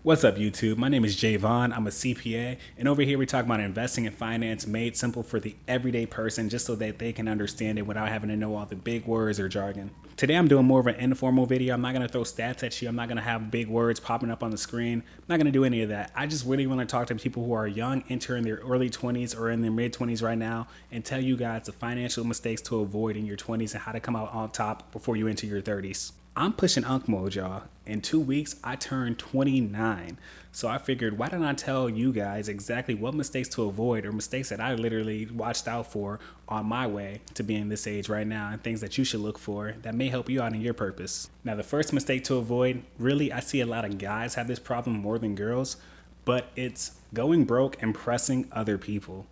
What's up, YouTube? My name is Javon. I'm a CPA, and over here we talk about investing in finance made simple for the everyday person just so that they can understand it without having to know all the big words or jargon. Today I'm doing more of an informal video. I'm not going to throw stats at you. I'm not going to have big words popping up on the screen. I'm not going to do any of that. I just really want to talk to people who are young, entering their early 20s or in their mid 20s right now, and tell you guys the financial mistakes to avoid in your 20s and how to come out on top before you enter your 30s. I'm pushing Unk mode, y'all. In 2 weeks, I turned 29. So I figured, why don't I tell you guys exactly what mistakes to avoid or mistakes that I literally watched out for on my way to being this age right now and things that you should look for that may help you out in your purpose. Now, the first mistake to avoid, really, I see a lot of guys have this problem more than girls, but it's going broke and pressing other people.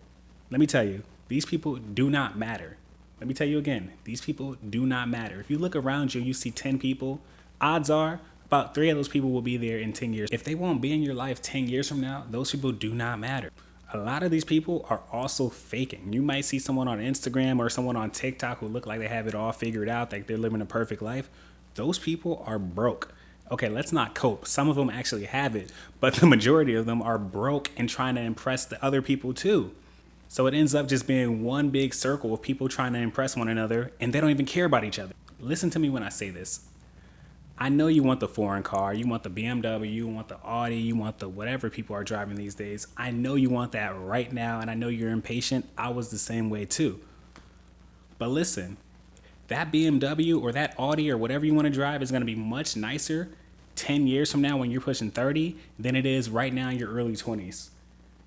Let me tell you, these people do not matter. Let me tell you again, these people do not matter. If you look around you, you see 10 people, odds are about 3 of those people will be there in 10 years. If they won't be in your life 10 years from now, those people do not matter. A lot of these people are also faking. You might see someone on Instagram or someone on TikTok who look like they have it all figured out, like they're living a perfect life. Those people are broke. Okay, let's not cope. Some of them actually have it, but the majority of them are broke and trying to impress the other people too. So it ends up just being one big circle of people trying to impress one another, and they don't even care about each other. Listen to me when I say this. I know you want the foreign car, you want the BMW, you want the Audi, you want the whatever people are driving these days. I know you want that right now, and I know you're impatient. I was the same way too. But listen, that BMW or that Audi or whatever you want to drive is going to be much nicer 10 years from now when you're pushing 30 than it is right now in your early 20s.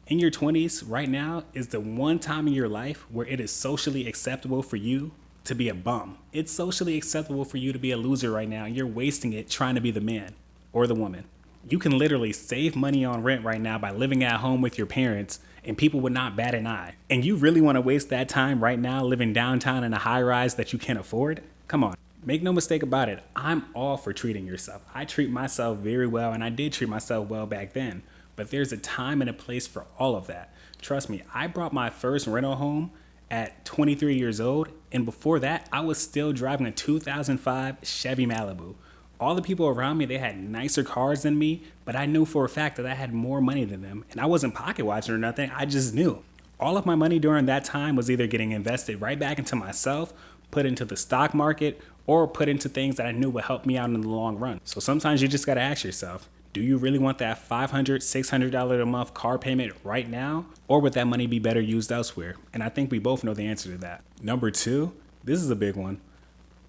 In your 20s right now is the one time in your life where it is socially acceptable for you to be a bum. It's socially acceptable for you to be a loser right now, and you're wasting it trying to be the man or the woman. You can literally save money on rent right now by living at home with your parents, and people would not bat an eye. And you really want to waste that time right now living downtown in a high rise that you can't afford? Come on. Make no mistake about it. I'm all for treating yourself. I treat myself very well, and I did treat myself well back then. But there's a time and a place for all of that. Trust me, I bought my first rental home at 23 years old, and before that, I was still driving a 2005 Chevy Malibu. All the people around me, they had nicer cars than me, but I knew for a fact that I had more money than them, and I wasn't pocket watching or nothing, I just knew. All of my money during that time was either getting invested right back into myself, put into the stock market, or put into things that I knew would help me out in the long run. So sometimes you just gotta ask yourself, do you really want that $500, $600 a month car payment right now? Or would that money be better used elsewhere? And I think we both know the answer to that. Number 2, this is a big one.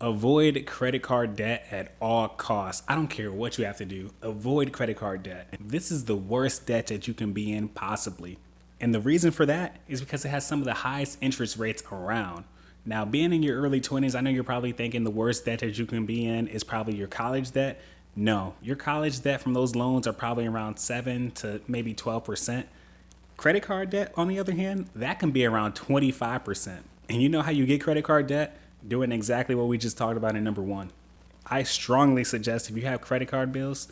Avoid credit card debt at all costs. I don't care what you have to do. Avoid credit card debt. This is the worst debt that you can be in possibly. And the reason for that is because it has some of the highest interest rates around. Now, being in your early 20s, I know you're probably thinking the worst debt that you can be in is probably your college debt. No, your college debt from those loans are probably around 7 to maybe 12%. Credit card debt, on the other hand, that can be around 25%. And you know how you get credit card debt? Doing exactly what we just talked about in number 1. I strongly suggest if you have credit card bills,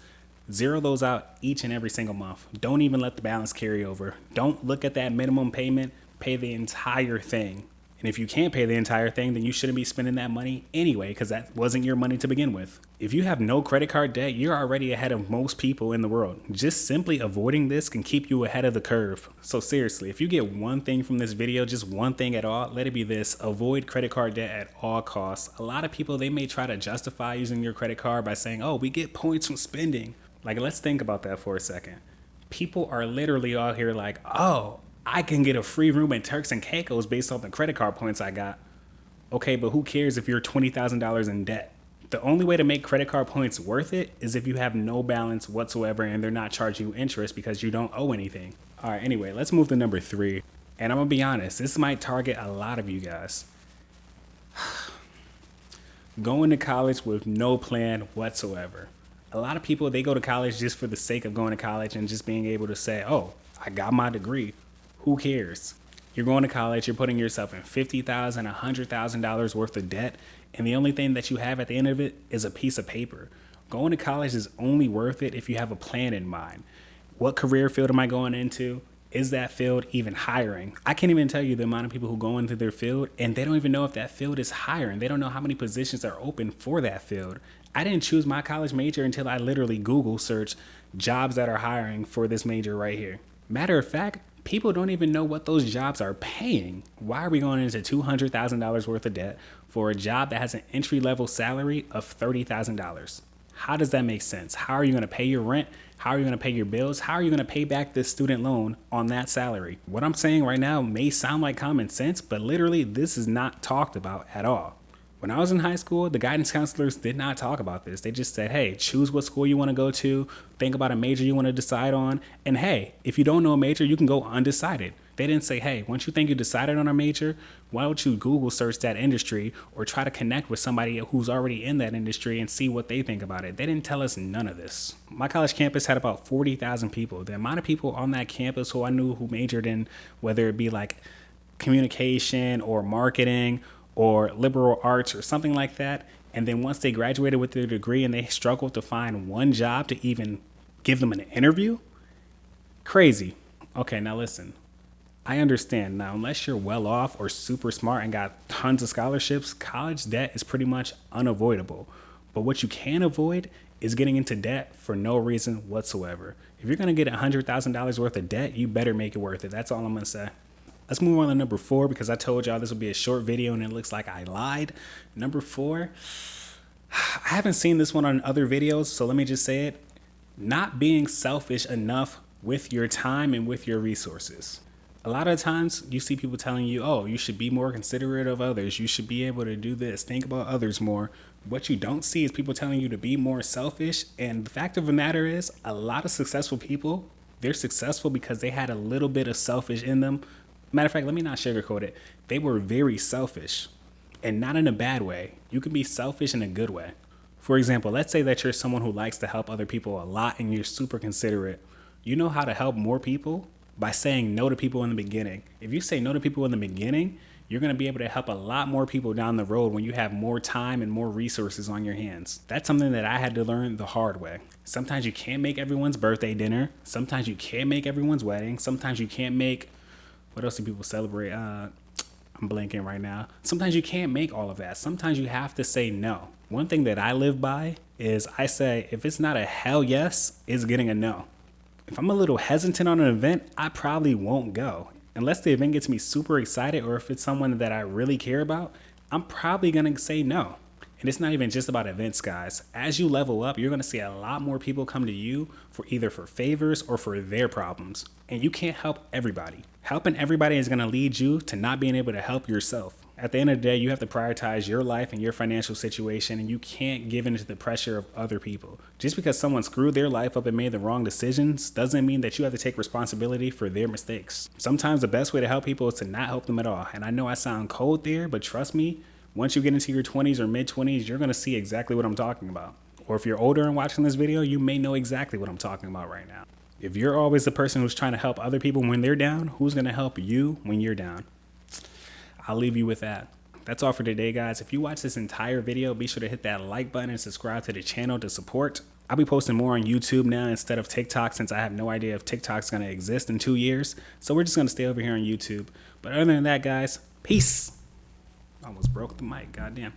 zero those out each and every single month. Don't even let the balance carry over. Don't look at that minimum payment, pay the entire thing. And if you can't pay the entire thing, then you shouldn't be spending that money anyway, because that wasn't your money to begin with. If you have no credit card debt, you're already ahead of most people in the world. Just simply avoiding this can keep you ahead of the curve. So seriously, if you get one thing from this video, just one thing at all, let it be this: avoid credit card debt at all costs. A lot of people, they may try to justify using your credit card by saying, oh, we get points from spending. Like, let's think about that for a second. People are literally out here like, oh, I can get a free room at Turks and Caicos based on the credit card points I got. Okay, but who cares if you're $20,000 in debt? The only way to make credit card points worth it is if you have no balance whatsoever and they're not charging you interest because you don't owe anything. All right, anyway, let's move to number 3. And I'm gonna be honest, this might target a lot of you guys. Going to college with no plan whatsoever. A lot of people, they go to college just for the sake of going to college and just being able to say, oh, I got my degree. Who cares? You're going to college, you're putting yourself in $50,000, $100,000 worth of debt, and the only thing that you have at the end of it is a piece of paper. Going to college is only worth it if you have a plan in mind. What career field am I going into? Is that field even hiring? I can't even tell you the amount of people who go into their field and they don't even know if that field is hiring. They don't know how many positions are open for that field. I didn't choose my college major until I literally Google searched jobs that are hiring for this major right here. Matter of fact, people don't even know what those jobs are paying. Why are we going into $200,000 worth of debt for a job that has an entry-level salary of $30,000? How does that make sense? How are you going to pay your rent? How are you going to pay your bills? How are you going to pay back this student loan on that salary? What I'm saying right now may sound like common sense, but literally this is not talked about at all. When I was in high school, the guidance counselors did not talk about this. They just said, hey, choose what school you want to go to, think about a major you want to decide on, and hey, if you don't know a major, you can go undecided. They didn't say, hey, once you think you decided on a major, why don't you Google search that industry or try to connect with somebody who's already in that industry and see what they think about it. They didn't tell us none of this. My college campus had about 40,000 people. The amount of people on that campus who I knew who majored in, whether it be like communication or marketing or liberal arts or something like that, and then once they graduated with their degree and they struggled to find one job to even give them an interview, crazy. Okay, now listen. I understand. Now, unless you're well off or super smart and got tons of scholarships, college debt is pretty much unavoidable. But what you can avoid is getting into debt for no reason whatsoever. If you're going to get $100,000 worth of debt, you better make it worth it. That's all I'm going to say. Let's move on to number 4 because I told y'all this would be a short video and it looks like I lied. Number 4, I haven't seen this one on other videos, so let me just say it. Not being selfish enough with your time and with your resources. A lot of times you see people telling you, oh, you should be more considerate of others. You should be able to do this. Think about others more. What you don't see is people telling you to be more selfish. And the fact of the matter is a lot of successful people, they're successful because they had a little bit of selfish in them. Matter of fact, let me not sugarcoat it. They were very selfish and not in a bad way. You can be selfish in a good way. For example, let's say that you're someone who likes to help other people a lot and you're super considerate. You know how to help more people by saying no to people in the beginning. If you say no to people in the beginning, you're going to be able to help a lot more people down the road when you have more time and more resources on your hands. That's something that I had to learn the hard way. Sometimes you can't make everyone's birthday dinner. Sometimes you can't make everyone's wedding. Sometimes you can't make, what else do people celebrate? I'm blanking right now. Sometimes you can't make all of that. Sometimes you have to say no. One thing that I live by is I say, if it's not a hell yes, it's getting a no. If I'm a little hesitant on an event, I probably won't go. Unless the event gets me super excited or if it's someone that I really care about, I'm probably going to say no. And it's not even just about events, guys. As you level up, you're going to see a lot more people come to you for either for favors or for their problems. And you can't help everybody. Helping everybody is going to lead you to not being able to help yourself. At the end of the day, you have to prioritize your life and your financial situation, and you can't give in to the pressure of other people. Just because someone screwed their life up and made the wrong decisions doesn't mean that you have to take responsibility for their mistakes. Sometimes the best way to help people is to not help them at all. And I know I sound cold there, but trust me, once you get into your 20s or mid-20s, you're going to see exactly what I'm talking about. Or if you're older and watching this video, you may know exactly what I'm talking about right now. If you're always the person who's trying to help other people when they're down, who's going to help you when you're down? I'll leave you with that. That's all for today, guys. If you watch this entire video, be sure to hit that like button and subscribe to the channel to support. I'll be posting more on YouTube now instead of TikTok since I have no idea if TikTok's going to exist in 2 years. So we're just going to stay over here on YouTube. But other than that, guys, peace. Almost broke the mic, goddamn.